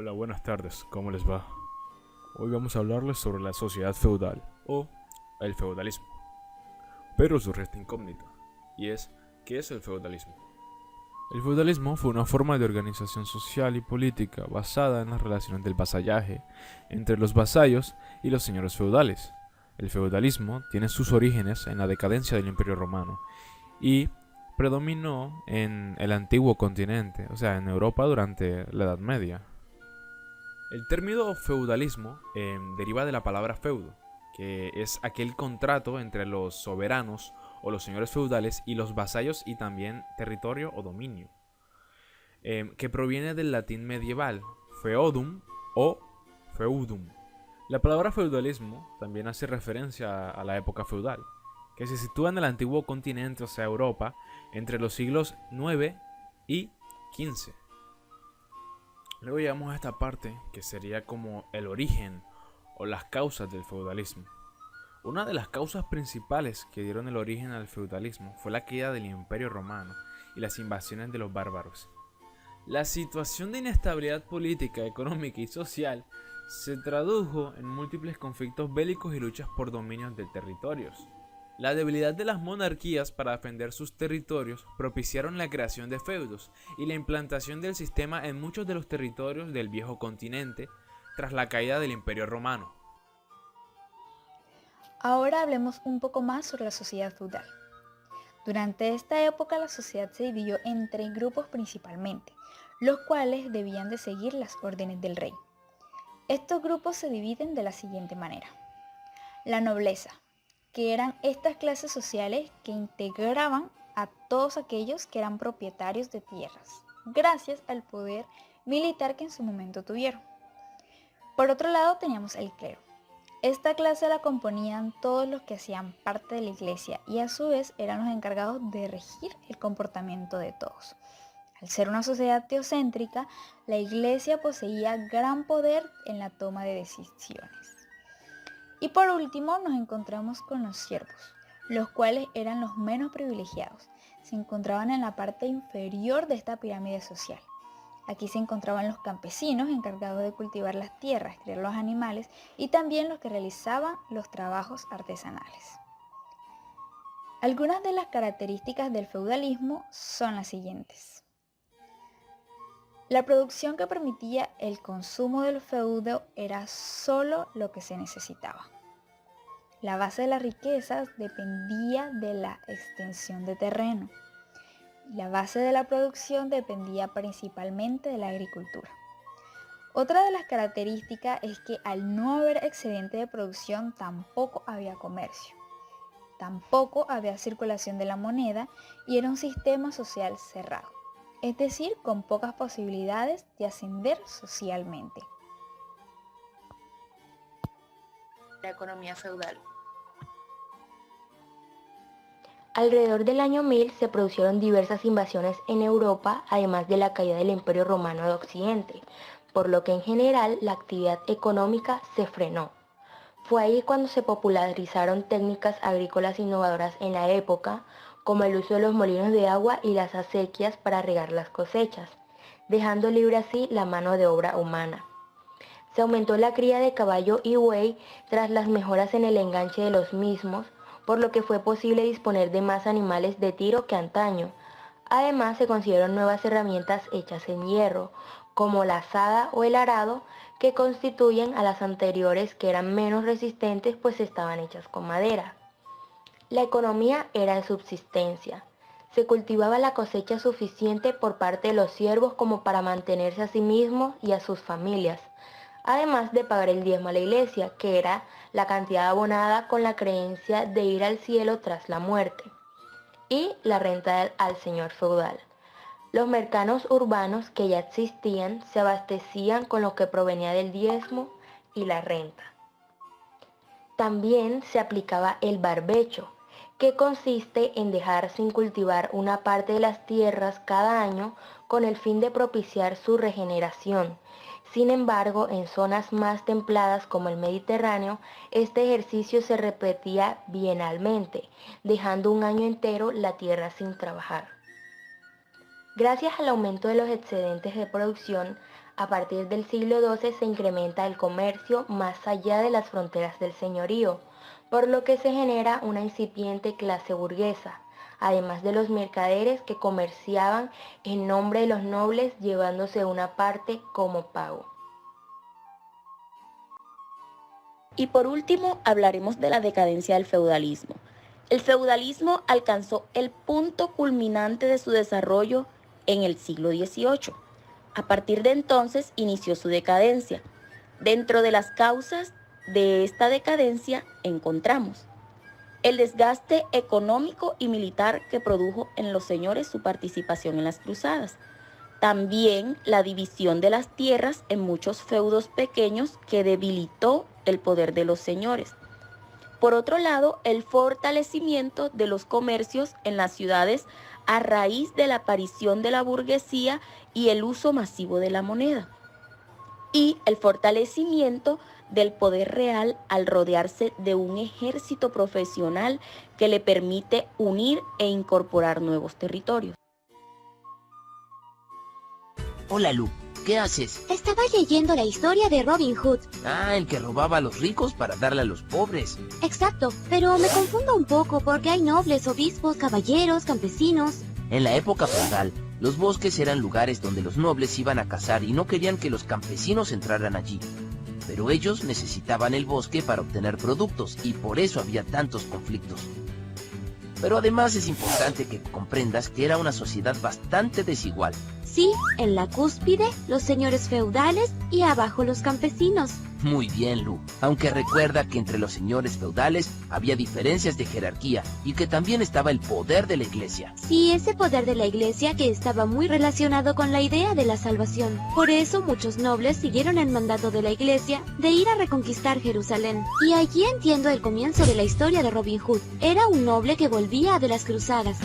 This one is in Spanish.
Hola, buenas tardes, ¿cómo les va? Hoy vamos a hablarles sobre la sociedad feudal o el feudalismo. Pero surge esta incógnita, y es, ¿qué es el feudalismo? El feudalismo fue una forma de organización social y política basada en las relaciones del vasallaje entre los vasallos y los señores feudales. El feudalismo tiene sus orígenes en la decadencia del Imperio Romano y predominó en el antiguo continente, o sea, en Europa durante la Edad Media. El término feudalismo deriva de la palabra feudo, que es aquel contrato entre los soberanos o los señores feudales y los vasallos y también territorio o dominio, que proviene del latín medieval feodum o feudum. La palabra feudalismo también hace referencia a la época feudal, que se sitúa en el antiguo continente, o sea, Europa, entre los siglos 9 y 15. Luego llegamos a esta parte que sería como el origen o las causas del feudalismo. Una de las causas principales que dieron el origen al feudalismo fue la caída del Imperio Romano y las invasiones de los bárbaros. La situación de inestabilidad política, económica y social se tradujo en múltiples conflictos bélicos y luchas por dominios de territorios. La debilidad de las monarquías para defender sus territorios propiciaron la creación de feudos y la implantación del sistema en muchos de los territorios del viejo continente tras la caída del Imperio Romano. Ahora hablemos un poco más sobre la sociedad feudal. Durante esta época la sociedad se dividió en tres grupos principalmente, los cuales debían de seguir las órdenes del rey. Estos grupos se dividen de la siguiente manera. La nobleza, que eran estas clases sociales que integraban a todos aquellos que eran propietarios de tierras, gracias al poder militar que en su momento tuvieron. Por otro lado teníamos el clero. Esta clase la componían todos los que hacían parte de la iglesia y a su vez eran los encargados de regir el comportamiento de todos. Al ser una sociedad teocéntrica, la iglesia poseía gran poder en la toma de decisiones. Y por último nos encontramos con los siervos, los cuales eran los menos privilegiados. Se encontraban en la parte inferior de esta pirámide social. Aquí se encontraban los campesinos encargados de cultivar las tierras, criar los animales y también los que realizaban los trabajos artesanales. Algunas de las características del feudalismo son las siguientes. La producción que permitía el consumo del feudo era solo lo que se necesitaba. La base de las riquezas dependía de la extensión de terreno. La base de la producción dependía principalmente de la agricultura. Otra de las características es que al no haber excedente de producción tampoco había comercio, tampoco había circulación de la moneda y era un sistema social cerrado, es decir, con pocas posibilidades de ascender socialmente. La economía feudal. Alrededor del año 1000 se produjeron diversas invasiones en Europa, además de la caída del Imperio Romano de Occidente, por lo que en general la actividad económica se frenó. Fue ahí cuando se popularizaron técnicas agrícolas innovadoras en la época, como el uso de los molinos de agua y las acequias para regar las cosechas, dejando libre así la mano de obra humana. Se aumentó la cría de caballo y buey tras las mejoras en el enganche de los mismos, por lo que fue posible disponer de más animales de tiro que antaño. Además, se consiguieron nuevas herramientas hechas en hierro, como la azada o el arado, que constituyen a las anteriores que eran menos resistentes pues estaban hechas con madera. La economía era de subsistencia. Se cultivaba la cosecha suficiente por parte de los siervos como para mantenerse a sí mismos y a sus familias, además de pagar el diezmo a la iglesia, que era la cantidad abonada con la creencia de ir al cielo tras la muerte, y la renta al señor feudal. Los mercados urbanos que ya existían se abastecían con lo que provenía del diezmo y la renta. También se aplicaba el barbecho, que consiste en dejar sin cultivar una parte de las tierras cada año con el fin de propiciar su regeneración. Sin embargo, en zonas más templadas como el Mediterráneo, este ejercicio se repetía bienalmente, dejando un año entero la tierra sin trabajar. Gracias al aumento de los excedentes de producción, A partir del siglo XII se incrementa el comercio más allá de las fronteras del señorío, por lo que se genera una incipiente clase burguesa, además de los mercaderes que comerciaban en nombre de los nobles llevándose una parte como pago. Y por último, hablaremos de la decadencia del feudalismo. El feudalismo alcanzó el punto culminante de su desarrollo en el siglo XVIII. A partir de entonces inició su decadencia. Dentro de las causas de esta decadencia encontramos el desgaste económico y militar que produjo en los señores su participación en las cruzadas. También la división de las tierras en muchos feudos pequeños que debilitó el poder de los señores. Por otro lado, el fortalecimiento de los comercios en las ciudades a raíz de la aparición de la burguesía y el uso masivo de la moneda. Y el fortalecimiento del poder real al rodearse de un ejército profesional que le permite unir e incorporar nuevos territorios. Hola Lu, ¿qué haces? Estaba leyendo la historia de Robin Hood. Ah, el que robaba a los ricos para darle a los pobres. Exacto, pero me confundo un poco porque hay nobles, obispos, caballeros, campesinos. En la época feudal, los bosques eran lugares donde los nobles iban a cazar y no querían que los campesinos entraran allí. Pero ellos necesitaban el bosque para obtener productos y por eso había tantos conflictos. Pero además es importante que comprendas que era una sociedad bastante desigual. Sí, en la cúspide, los señores feudales y abajo los campesinos. Muy bien, Lu. Aunque recuerda que entre los señores feudales había diferencias de jerarquía y que también estaba el poder de la iglesia. Sí, ese poder de la iglesia que estaba muy relacionado con la idea de la salvación. Por eso muchos nobles siguieron el mandato de la iglesia de ir a reconquistar Jerusalén. Y allí entiendo el comienzo de la historia de Robin Hood. Era un noble que volvía de las cruzadas.